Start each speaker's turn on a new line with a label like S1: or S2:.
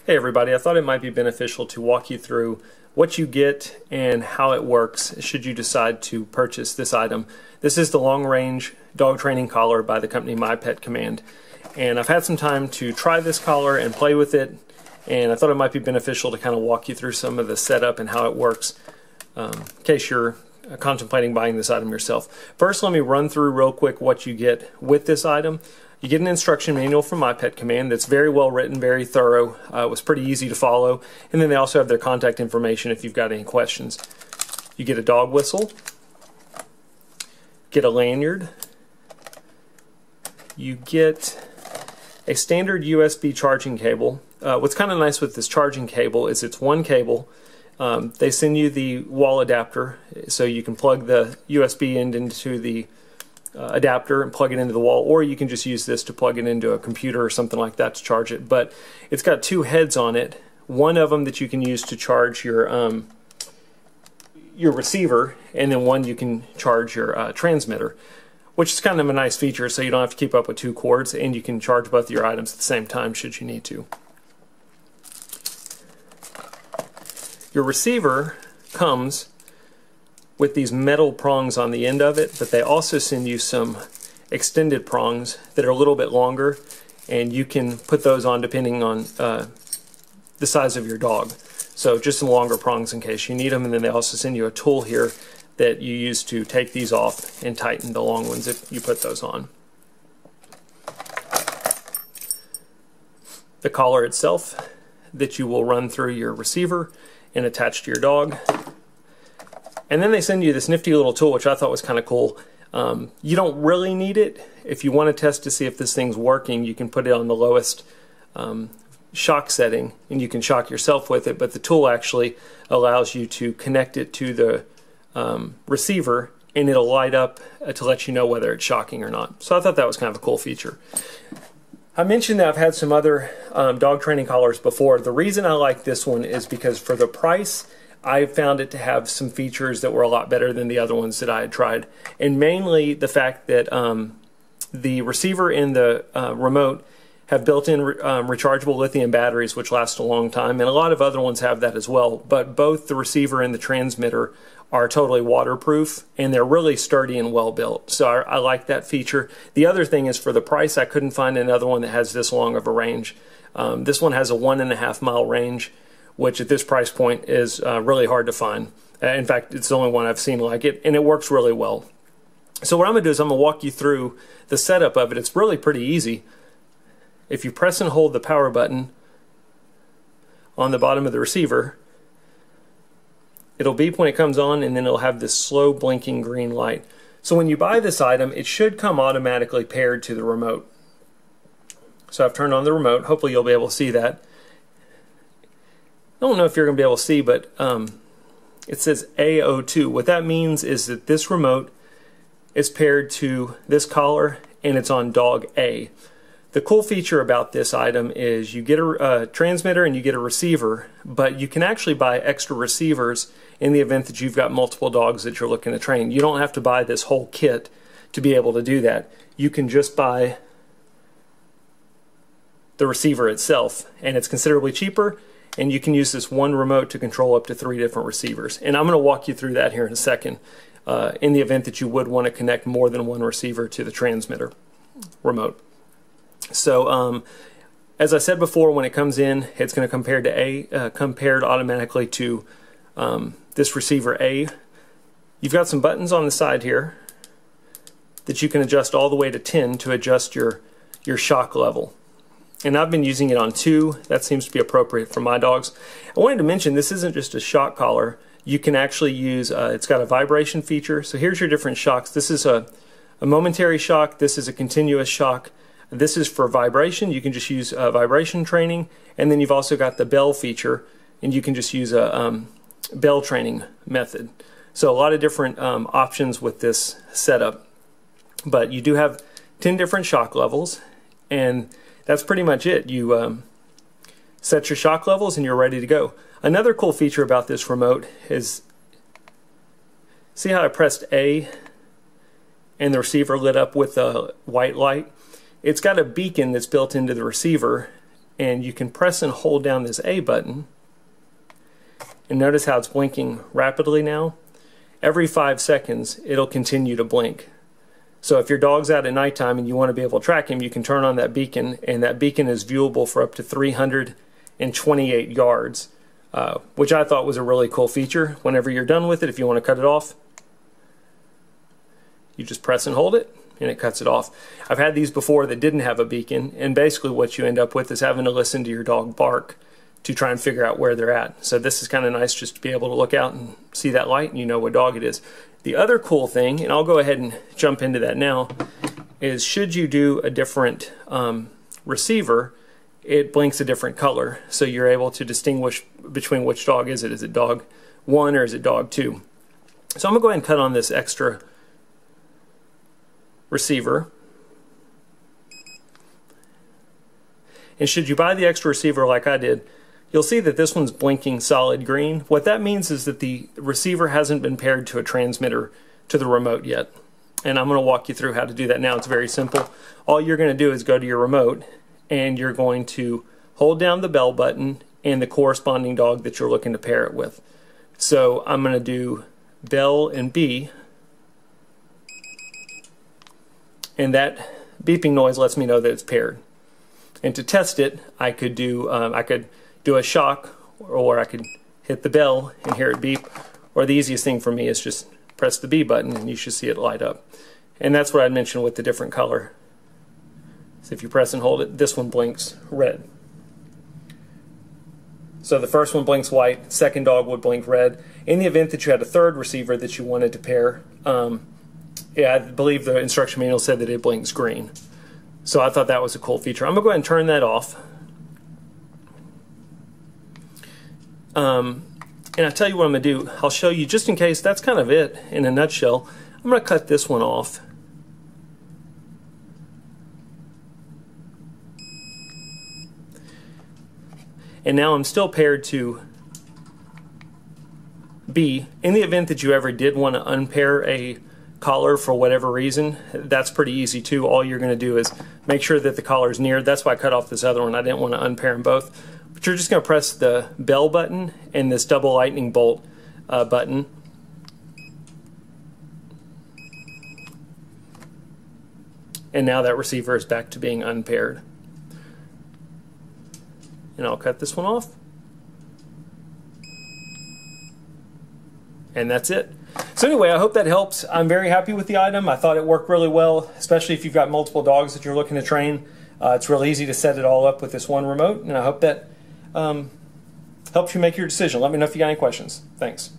S1: Hey everybody, I thought it might be beneficial to walk you through what you get and how it works should you decide to purchase this item. This is the long-range dog training collar by the company My Pet Command, and I've had some time to try this collar and play with it, and I thought it might be beneficial to kind of walk you through some of the setup and how it works in case you're contemplating buying this item yourself. First, let me run through real quick what you get with this item. You get an instruction manual from My Pet Command that's very well written, very thorough. It was pretty easy to follow. And then they also have their contact information if you've got any questions. You get a dog whistle, get a lanyard, you get a standard USB charging cable. What's kind of nice with this charging cable is it's one cable. They send you the wall adapter so you can plug the USB end into the adapter and plug it into the wall, or you can just use this to plug it into a computer or something like that to charge it. But it's got two heads on it, one of them that you can use to charge your receiver, and then one you can charge your transmitter, which is kind of a nice feature, so you don't have to keep up with two cords, and you can charge both of your items at the same time should you need to. Your receiver comes with these metal prongs on the end of it, but they also send you some extended prongs that are a little bit longer, and you can put those on depending on the size of your dog. So just some longer prongs in case you need them, and then they also send you a tool here that you use to take these off and tighten the long ones if you put those on. The collar itself that you will run through your receiver and attach to your dog. And then they send you this nifty little tool, which I thought was kind of cool. You don't really need it. If you want to test to see if this thing's working, you can put it on the lowest shock setting, and you can shock yourself with it, but the tool actually allows you to connect it to the receiver, and it'll light up to let you know whether it's shocking or not. So I thought that was kind of a cool feature. I mentioned that I've had some other dog training collars before. The reason I like this one is because for the price, I found it to have some features that were a lot better than the other ones that I had tried. And mainly the fact that the receiver and the remote have built-in rechargeable lithium batteries which last a long time, and a lot of other ones have that as well. But both the receiver and the transmitter are totally waterproof, and they're really sturdy and well built. So I like that feature. The other thing is, for the price, I couldn't find another one that has this long of a range. This one has a 1.5 mile range, which at this price point is really hard to find. In fact, it's the only one I've seen like it, and it works really well. So what I'm going to do is I'm going to walk you through the setup of it. It's really pretty easy. If you press and hold the power button on the bottom of the receiver, it'll beep when it comes on, and then it'll have this slow blinking green light. So when you buy this item, it should come automatically paired to the remote. So I've turned on the remote. Hopefully you'll be able to see that. I don't know if you're going to be able to see, but it says AO2. What that means is that this remote is paired to this collar, and it's on dog A. The cool feature about this item is you get a transmitter and you get a receiver, but you can actually buy extra receivers in the event that you've got multiple dogs that you're looking to train. You don't have to buy this whole kit to be able to do that. You can just buy the receiver itself, and it's considerably cheaper, and you can use this one remote to control up to 3 different receivers. And I'm going to walk you through that here in a second in the event that you would want to connect more than one receiver to the transmitter remote. So as I said before, when it comes in, it's going to compared automatically to this receiver A. You've got some buttons on the side here that you can adjust all the way to 10 to adjust your shock level. And I've been using it on 2. That seems to be appropriate for my dogs. I wanted to mention this isn't just a shock collar. You can actually use, it's got a vibration feature. So here's your different shocks. This is a momentary shock. This is a continuous shock. This is for vibration. You can just use vibration training. And then you've also got the bell feature, and you can just use a bell training method. So a lot of different options with this setup. But you do have 10 different shock levels, and that's pretty much it. You set your shock levels and you're ready to go. Another cool feature about this remote is, see how I pressed A and the receiver lit up with a white light? It's got a beacon that's built into the receiver and you can press and hold down this A button, and notice how it's blinking rapidly now. Every 5 seconds it'll continue to blink. So if your dog's out at nighttime and you want to be able to track him, you can turn on that beacon, and that beacon is viewable for up to 328 yards, which I thought was a really cool feature. Whenever you're done with it, if you want to cut it off, you just press and hold it, and it cuts it off. I've had these before that didn't have a beacon, and basically what you end up with is having to listen to your dog bark to try and figure out where they're at. So this is kind of nice just to be able to look out and see that light and you know what dog it is. The other cool thing, and I'll go ahead and jump into that now, is should you do a different receiver, it blinks a different color. So you're able to distinguish between which dog is it. Is it dog 1 or is it dog 2? So I'm going to go ahead and cut on this extra receiver. And should you buy the extra receiver like I did, you'll see that this one's blinking solid green. What that means is that the receiver hasn't been paired to a transmitter to the remote yet. And I'm going to walk you through how to do that now. It's very simple. All you're going to do is go to your remote, and you're going to hold down the bell button and the corresponding dog that you're looking to pair it with. So I'm going to do bell and B, and that beeping noise lets me know that it's paired. And to test it, I could do a shock, or I could hit the bell and hear it beep, or the easiest thing for me is just press the B button and you should see it light up. And that's what I mentioned with the different color. So if you press and hold it, this one blinks red. So the first one blinks white, second dog would blink red. In the event that you had a third receiver that you wanted to pair, yeah, I believe the instruction manual said that it blinks green. So I thought that was a cool feature. I'm going to go ahead and turn that off. And I'll tell you what I'm going to do. I'll show you, just in case, that's kind of it in a nutshell. I'm going to cut this one off. And now I'm still paired to B. In the event that you ever did want to unpair a collar for whatever reason, that's pretty easy too. All you're going to do is make sure that the collar is near. That's why I cut off this other one. I didn't want to unpair them both. But you're just going to press the bell button and this double lightning bolt button. And now that receiver is back to being unpaired. And I'll cut this one off. And that's it. So anyway, I hope that helps. I'm very happy with the item. I thought it worked really well, especially if you've got multiple dogs that you're looking to train. It's real easy to set it all up with this one remote, and I hope that helps you make your decision. Let me know if you got any questions. Thanks.